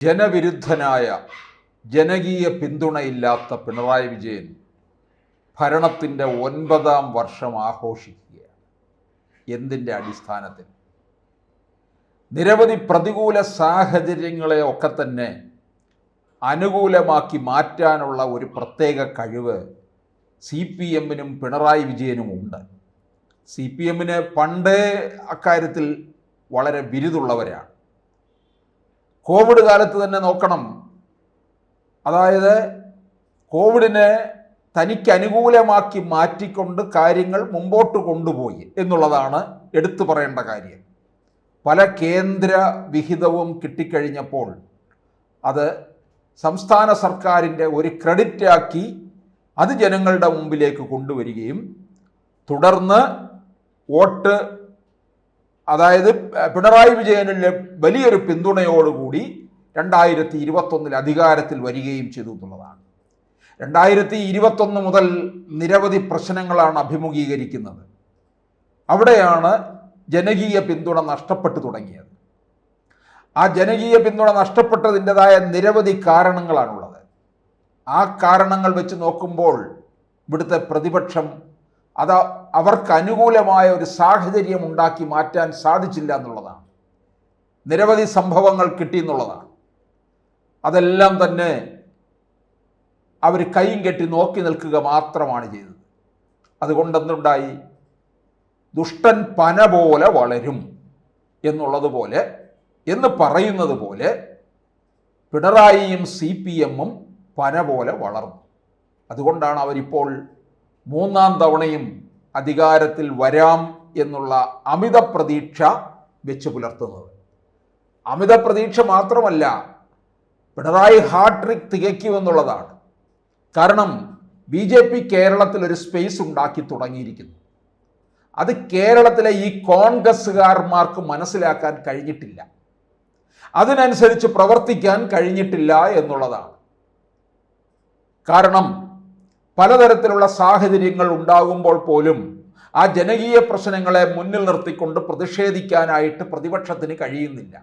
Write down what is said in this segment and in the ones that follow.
ജനവിരുദ്ധനായ ജനകീയ പിന്തുണയില്ലാത്ത പിണറായി വിജയൻ ഭരണത്തിൻ്റെ 9ാം വർഷം ആഘോഷിക്കുകയാണ്. എന്തിൻ്റെ അടിസ്ഥാനത്തിൽ? നിരവധി പ്രതികൂല സാഹചര്യങ്ങളെ ഒക്കെ തന്നെ അനുകൂലമാക്കി മാറ്റാനുള്ള ഒരു പ്രത്യേക കഴിവ് CPM-നും പിണറായി വിജയനുമുണ്ട്. CPM-ന് പണ്ടേ അക്കാര്യത്തിൽ വളരെ ബിരുദുള്ളവരാണ്. കോവിഡ് കാലത്ത് തന്നെ നോക്കണം. അതായത് കോവിഡിനെ തനിക്ക് അനുകൂലമാക്കി മാറ്റിക്കൊണ്ട് കാര്യങ്ങൾ മുമ്പോട്ട് കൊണ്ടുപോയി എന്നുള്ളതാണ് എടുത്തു പറയേണ്ട കാര്യം. പല കേന്ദ്ര വിഹിതവും കിട്ടിക്കഴിഞ്ഞപ്പോൾ അത് സംസ്ഥാന സർക്കാരിൻ്റെ ഒരു ക്രെഡിറ്റാക്കി അത് ജനങ്ങളുടെ മുമ്പിലേക്ക് കൊണ്ടുവരികയും തുടർന്ന് വോട്ട്, അതായത് പിണറായി വിജയനിലെ വലിയൊരു പിന്തുണയോടുകൂടി 2021 അധികാരത്തിൽ വരികയും ചെയ്തു എന്നുള്ളതാണ്. 2021 മുതൽ നിരവധി പ്രശ്നങ്ങളാണ് അഭിമുഖീകരിക്കുന്നത്. അവിടെയാണ് ജനകീയ പിന്തുണ നഷ്ടപ്പെട്ടു തുടങ്ങിയത്. ആ ജനകീയ പിന്തുണ നഷ്ടപ്പെട്ടതിൻ്റെതായ നിരവധി കാരണങ്ങളാണുള്ളത്. ആ കാരണങ്ങൾ വെച്ച് നോക്കുമ്പോൾ ഇവിടുത്തെ പ്രതിപക്ഷം അവർക്ക് അനുകൂലമായ ഒരു സാഹചര്യം ഉണ്ടാക്കി മാറ്റാൻ സാധിച്ചില്ല എന്നുള്ളതാണ്. നിരവധി സംഭവങ്ങൾ കിട്ടിയെന്നുള്ളതാണ്. അതെല്ലാം തന്നെ അവർ കൈയും കെട്ടി നോക്കി നിൽക്കുക മാത്രമാണ് ചെയ്തത്. അതുകൊണ്ടെന്തുണ്ടായി? ദുഷ്ടൻ പന പോലെ വളരും എന്നുള്ളതുപോലെ, എന്ന് പറയുന്നത് പോലെ പിണറായിയും CPM-ഉം പന പോലെ വളർന്നു. അതുകൊണ്ടാണ് അവരിപ്പോൾ 3ാം തവണയും അധികാരത്തിൽ വരാം എന്നുള്ള അമിത പ്രതീക്ഷ വെച്ച് പുലർത്തുന്നത്. അമിത പ്രതീക്ഷ മാത്രമല്ല, പിണറായി ഹാട്രിക് തികയ്ക്കുമെന്നുള്ളതാണ്. കാരണം BJP കേരളത്തിൽ ഒരു സ്പേസ് ഉണ്ടാക്കി തുടങ്ങിയിരിക്കുന്നു. അത് കേരളത്തിലെ ഈ കോൺഗ്രസ്സുകാരന്മാർക്ക് മനസ്സിലാക്കാൻ കഴിഞ്ഞിട്ടില്ല, അതിനനുസരിച്ച് പ്രവർത്തിക്കാൻ കഴിഞ്ഞിട്ടില്ല എന്നുള്ളതാണ്. കാരണം പലതരത്തിലുള്ള സാഹചര്യങ്ങൾ ഉണ്ടാകുമ്പോൾ പോലും ആ ജനകീയ പ്രശ്നങ്ങളെ മുന്നിൽ നിർത്തിക്കൊണ്ട് പ്രതിഷേധിക്കാനായിട്ട് പ്രതിപക്ഷത്തിന് കഴിയുന്നില്ല.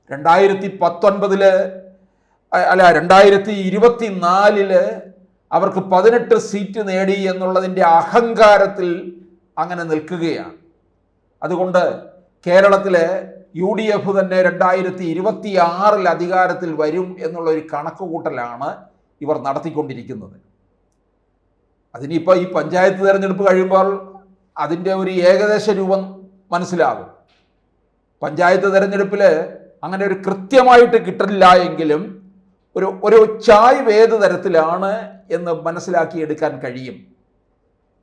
2024 അവർക്ക് 18 സീറ്റ് നേടി എന്നുള്ളതിൻ്റെ അഹങ്കാരത്തിൽ അങ്ങനെ നിൽക്കുകയാണ്. അതുകൊണ്ട് കേരളത്തിലെ UDF തന്നെ 2026 അധികാരത്തിൽ വരും എന്നുള്ളൊരു കണക്കുകൂട്ടലാണ് ഇവർ നടത്തിക്കൊണ്ടിരിക്കുന്നത്. അതിനിപ്പോൾ ഈ പഞ്ചായത്ത് തിരഞ്ഞെടുപ്പ് കഴിയുമ്പോൾ അതിൻ്റെ ഒരു ഏകദേശ രൂപം മനസ്സിലാകും. പഞ്ചായത്ത് തിരഞ്ഞെടുപ്പിൽ അങ്ങനെ ഒരു കൃത്യമായിട്ട് കിട്ടില്ല എങ്കിലും ഒരു ചായ്വ് ഏത് തരത്തിലാണ് എന്ന് മനസ്സിലാക്കിയെടുക്കാൻ കഴിയും.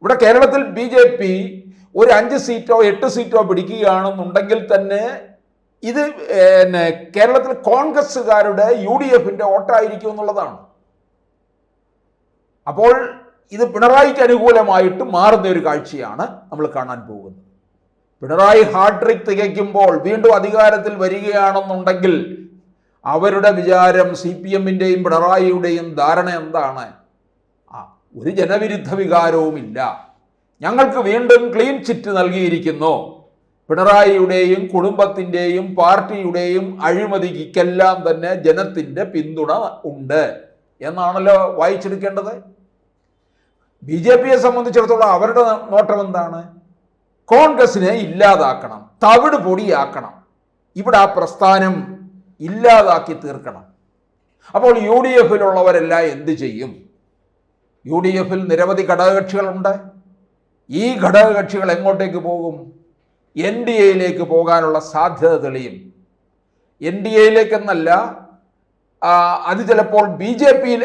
ഇവിടെ കേരളത്തിൽ BJP ഒരു 5 സീറ്റോ 8 സീറ്റോ പിടിക്കുകയാണെന്നുണ്ടെങ്കിൽ തന്നെ ഇത് കേരളത്തിൽ കോൺഗ്രസ്സുകാരുടെ UDF-ന്റെ വോട്ടായിരിക്കും എന്നുള്ളതാണ്. അപ്പോൾ ഇത് പിണറായിക്ക് അനുകൂലമായിട്ട് മാറുന്ന ഒരു കാഴ്ചയാണ് നമ്മൾ കാണാൻ പോകുന്നത്. പിണറായി ഹാട്രിക് തികയ്ക്കുമ്പോൾ വീണ്ടും അധികാരത്തിൽ വരികയാണെന്നുണ്ടെങ്കിൽ അവരുടെ വിചാരം, CPM-ന്റെയും പിണറായിയുടെയും ധാരണ എന്താണ്? ഒരു ജനവിരുദ്ധ വികാരവുമില്ല, ഞങ്ങൾക്ക് വീണ്ടും ക്ലീൻ ചിറ്റ് നൽകിയിരിക്കുന്നു, പിണറായിയുടെയും കുടുംബത്തിൻ്റെയും പാർട്ടിയുടെയും അഴിമതിക്കെല്ലാം തന്നെ ജനത്തിൻ്റെ പിന്തുണ ഉണ്ട് എന്നാണല്ലോ വായിച്ചെടുക്കേണ്ടത്. BJP-യെ സംബന്ധിച്ചിടത്തോളം അവരുടെ നോട്ടം എന്താണ്? കോൺഗ്രസിനെ ഇല്ലാതാക്കണം, തവിട് പൊടിയാക്കണം, ഇവിടെ ആ പ്രസ്ഥാനം ഇല്ലാതാക്കി തീർക്കണം. അപ്പോൾ UDF-ലുള്ളവരെല്ലാം എന്ത് ചെയ്യും? UDF-ൽ നിരവധി ഘടകകക്ഷികളുണ്ട്. ഈ ഘടകകക്ഷികൾ എങ്ങോട്ടേക്ക് പോകും? NDA-യിലേക്ക് പോകാനുള്ള സാധ്യത തെളിയും. NDA-യിലേക്കെന്നല്ല, അത് ചിലപ്പോൾ BJP-യിൽ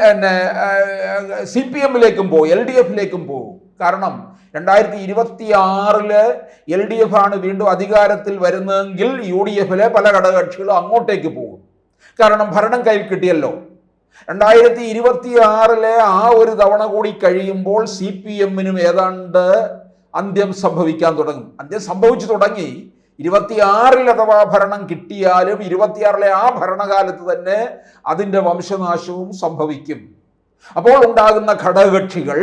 CPM-ലേക്കും പോകും, LDF-ലേക്കും പോകും. കാരണം 2026 LDF ആണ് വീണ്ടും അധികാരത്തിൽ വരുന്നതെങ്കിൽ UDF-ലെ പല ഘടകകക്ഷികളും അങ്ങോട്ടേക്ക് പോകും. കാരണം ഭരണം കയ്യിൽ കിട്ടിയല്ലോ. 2026 ആ ഒരു തവണ കൂടി കഴിയുമ്പോൾ CPM-നും ഏതാണ്ട് അന്ത്യം സംഭവിക്കാൻ തുടങ്ങും. അന്ത്യം സംഭവിച്ചു തുടങ്ങി. 26 അഥവാ ഭരണം കിട്ടിയാലും 26 ആ ഭരണകാലത്ത് തന്നെ അതിൻ്റെ വംശനാശവും സംഭവിക്കും. അപ്പോൾ ഉണ്ടാകുന്ന ഘടകകക്ഷികൾ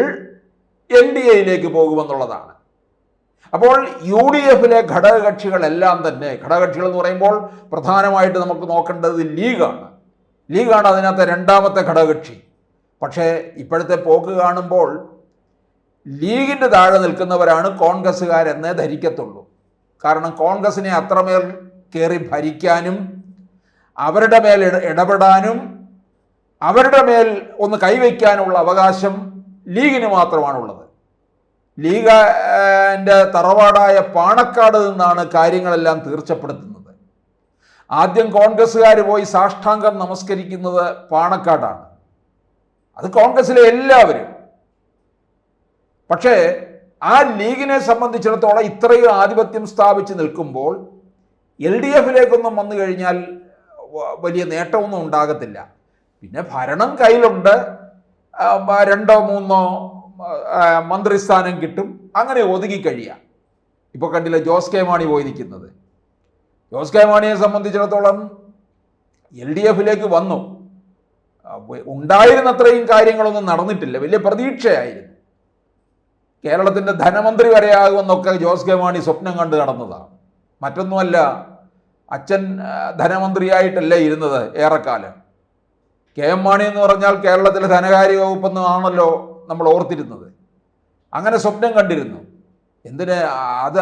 NDA-യിലേക്ക് പോകുമെന്നുള്ളതാണ്. അപ്പോൾ യു ഡി എഫിലെ ഘടകകക്ഷികളെല്ലാം തന്നെ, ഘടകകക്ഷികൾ എന്ന് പറയുമ്പോൾ പ്രധാനമായിട്ട് നമുക്ക് നോക്കേണ്ടത് ലീഗാണ് അതിനകത്തെ രണ്ടാമത്തെ ഘടകകക്ഷി. പക്ഷേ ഇപ്പോഴത്തെ പോക്ക് കാണുമ്പോൾ ലീഗിൻ്റെ താഴെ നിൽക്കുന്നവരാണ് കോൺഗ്രസ്സുകാരെന്നേ ധരിക്കത്തുള്ളൂ. കാരണം കോൺഗ്രസിനെ അത്രമേൽ കയറി ഭരിക്കാനും അവരുടെ മേൽ ഇടപെടാനും അവരുടെ മേൽ ഒന്ന് കൈവയ്ക്കാനുള്ള അവകാശം ലീഗിന് മാത്രമാണുള്ളത്. ലീഗിൻ്റെ തറവാടായ പാണക്കാട് നിന്നാണ് കാര്യങ്ങളെല്ലാം തീർച്ചപ്പെടുത്തുന്നത്. ആദ്യം കോൺഗ്രസ്സുകാർ പോയി സാഷ്ടാംഗം നമസ്കരിക്കുന്നത് പാണക്കാടാണ്. അത് കോൺഗ്രസ്സിലെ എല്ലാവരും. പക്ഷേ ആ ലീഗിനെ സംബന്ധിച്ചിടത്തോളം ഇത്രയും ആധിപത്യം സ്ഥാപിച്ച് നിൽക്കുമ്പോൾ എൽ ഡി എഫിലേക്കൊന്നും വന്നു കഴിഞ്ഞാൽ വലിയ നേട്ടമൊന്നും ഉണ്ടാകത്തില്ല. പിന്നെ ഭരണം കയ്യിലുണ്ട്, 2 or 3 മന്ത്രിസ്ഥാനം കിട്ടും, അങ്ങനെ ഒതുങ്ങി കഴിയാം. ഇപ്പോൾ കണ്ടില്ല ജോസ് കെ മാണി പോയി നിൽക്കുന്നത്. ജോസ് കെ മാണിയെ സംബന്ധിച്ചിടത്തോളം എൽ ഡി എഫിലേക്ക് വന്നു, ഉണ്ടായിരുന്നത്രയും കാര്യങ്ങളൊന്നും നടന്നിട്ടില്ല. വലിയ പ്രതീക്ഷയായിരുന്നു. കേരളത്തിൻ്റെ ധനമന്ത്രി വരെയാകുമെന്നൊക്കെ ജോസ് കെ മാണി സ്വപ്നം കണ്ട് നടന്നതാണ്. മറ്റൊന്നുമല്ല, അച്ഛൻ ധനമന്ത്രിയായിട്ടല്ലേ ഇരുന്നത് ഏറെക്കാലം. കെ എം മാണി എന്ന് പറഞ്ഞാൽ കേരളത്തിലെ ധനകാര്യ വകുപ്പെന്നാണല്ലോ നമ്മൾ ഓർത്തിരുന്നത്. അങ്ങനെ സ്വപ്നം കണ്ടിരുന്നു. എന്തിന് അത്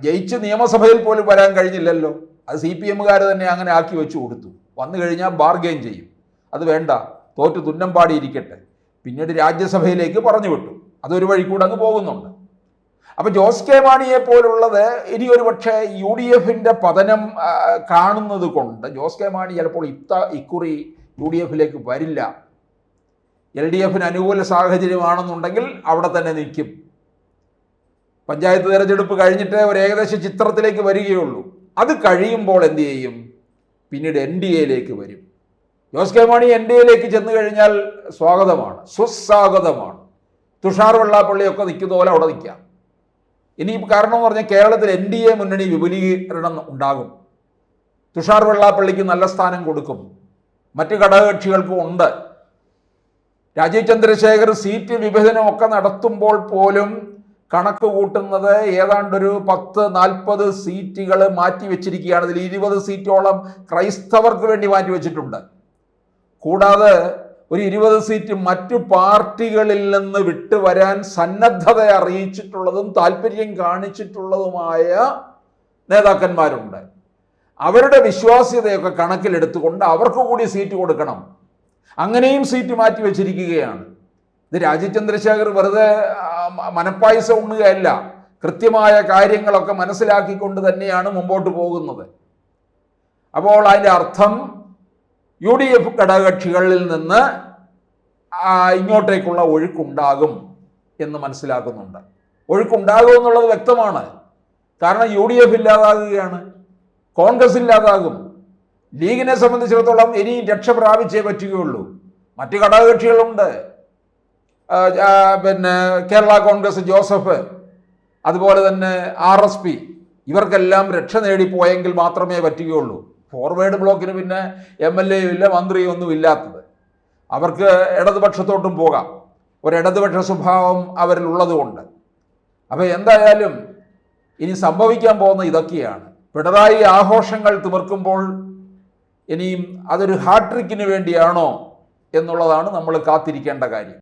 ജയിച്ച് നിയമസഭയിൽ പോലും വരാൻ കഴിഞ്ഞില്ലല്ലോ. അത് CPM-കാർ തന്നെ അങ്ങനെ ആക്കി വെച്ചു കൊടുത്തു. വന്നു കഴിഞ്ഞാൽ ബാർഗെയിൻ ചെയ്യും. അത് വേണ്ട, തോറ്റു തുന്നം പാടിയിരിക്കട്ടെ. പിന്നീട് രാജ്യസഭയിലേക്ക് പറഞ്ഞു വിട്ടു. അതൊരു വഴി കൂടെ അങ്ങ് പോകുന്നുണ്ട്. അപ്പം ജോസ് കെ മാണിയെ പോലുള്ളത് ഇനി ഒരു പക്ഷേ UDF-ന്റെ പതനം കാണുന്നത് കൊണ്ട് ജോസ് കെ മാണി ചിലപ്പോൾ ഇക്കുറി UDF-ലേക്ക് വരില്ല. LDF-ന് അനുകൂല സാഹചര്യമാണെന്നുണ്ടെങ്കിൽ അവിടെ തന്നെ നിൽക്കും. പഞ്ചായത്ത് തിരഞ്ഞെടുപ്പ് കഴിഞ്ഞിട്ട് ഒരു ഏകദേശ ചിത്രത്തിലേക്ക് വരികയുള്ളൂ. അത് കഴിയുമ്പോൾ എന്തു ചെയ്യും? പിന്നീട് NDA-യിലേക്ക് വരും. ജോസ് കെ മാണി NDA-യിലേക്ക് ചെന്ന് കഴിഞ്ഞാൽ സ്വാഗതമാണ്, സുസ്വാഗതമാണ്. തുഷാർ വെള്ളാപ്പള്ളിയൊക്കെ നിൽക്കുന്ന പോലെ അവിടെ നിൽക്കാം. ഇനി കാരണം എന്ന് പറഞ്ഞാൽ കേരളത്തിൽ NDA മുന്നണി വിപുലീകരണം ഉണ്ടാകും. തുഷാർ വെള്ളാപ്പള്ളിക്ക് നല്ല സ്ഥാനം കൊടുക്കും, മറ്റ് ഘടകകക്ഷികൾക്കും ഉണ്ട്. രാജീവ് ചന്ദ്രശേഖർ സീറ്റ് വിഭജനമൊക്കെ നടത്തുമ്പോൾ പോലും കണക്ക് കൂട്ടുന്നത് ഏതാണ്ടൊരു 10-40 സീറ്റുകൾ മാറ്റിവെച്ചിരിക്കുകയാണ്. ഇതിൽ 20 സീറ്റോളം ക്രൈസ്തവർക്ക് വേണ്ടി മാറ്റിവെച്ചിട്ടുണ്ട്. കൂടാതെ ഒരു 20 സീറ്റ് മറ്റു പാർട്ടികളിൽ നിന്ന് വിട്ടുവരാൻ സന്നദ്ധത അറിയിച്ചിട്ടുള്ളതും താല്പര്യം കാണിച്ചിട്ടുള്ളതുമായ നേതാക്കന്മാരുണ്ട്. അവരുടെ വിശ്വാസ്യതയൊക്കെ കണക്കിലെടുത്തുകൊണ്ട് അവർക്ക് കൂടി സീറ്റ് കൊടുക്കണം. അങ്ങനെയും സീറ്റ് മാറ്റി വെച്ചിരിക്കുകയാണ്. ഇത് രാജീവ് ചന്ദ്രശേഖർ വെറുതെ മനപ്പായസം ഉണ്ണുകയല്ല, കൃത്യമായ കാര്യങ്ങളൊക്കെ മനസ്സിലാക്കിക്കൊണ്ട് തന്നെയാണ് മുമ്പോട്ട് പോകുന്നത്. അപ്പോൾ അതിൻ്റെ അർത്ഥം UDF ഘടകകക്ഷികളിൽ നിന്ന് ഇങ്ങോട്ടേക്കുള്ള ഒഴുക്കുണ്ടാകും എന്ന് മനസ്സിലാക്കുന്നുണ്ട്. ഒഴുക്കുണ്ടാകും എന്നുള്ളത് വ്യക്തമാണ്. കാരണം UDF ഇല്ലാതാകുകയാണ്, കോൺഗ്രസ് ഇല്ലാതാകും. ലീഗിനെ സംബന്ധിച്ചിടത്തോളം ഇനിയും രക്ഷ പ്രാപിച്ചേ പറ്റുകയുള്ളൂ. മറ്റ് ഘടകകക്ഷികളുണ്ട്, പിന്നെ കേരള കോൺഗ്രസ് ജോസഫ്, അതുപോലെ തന്നെ RSP, ഇവർക്കെല്ലാം രക്ഷ നേടിപ്പോയെങ്കിൽ മാത്രമേ പറ്റുകയുള്ളൂ. ഫോർവേഡ് ബ്ലോക്കിന് പിന്നെ MLA ഇല്ല, മന്ത്രിയും ഒന്നും ഇല്ലാത്തത്. അവർക്ക് ഇടതുപക്ഷത്തോട്ടും പോകാം, ഒരു ഇടതുപക്ഷ സ്വഭാവം അവരിൽ ഉള്ളതുകൊണ്ട്. അപ്പോൾ എന്തായാലും ഇനി സംഭവിക്കാൻ പോകുന്ന ഇതൊക്കെയാണ്. പിണറായി ആഘോഷങ്ങൾ തിമിർക്കുമ്പോൾ ഇനിയും അതൊരു ഹാട്രിക്കിന് വേണ്ടിയാണോ എന്നുള്ളതാണ് നമ്മൾ കാത്തിരിക്കേണ്ട കാര്യം.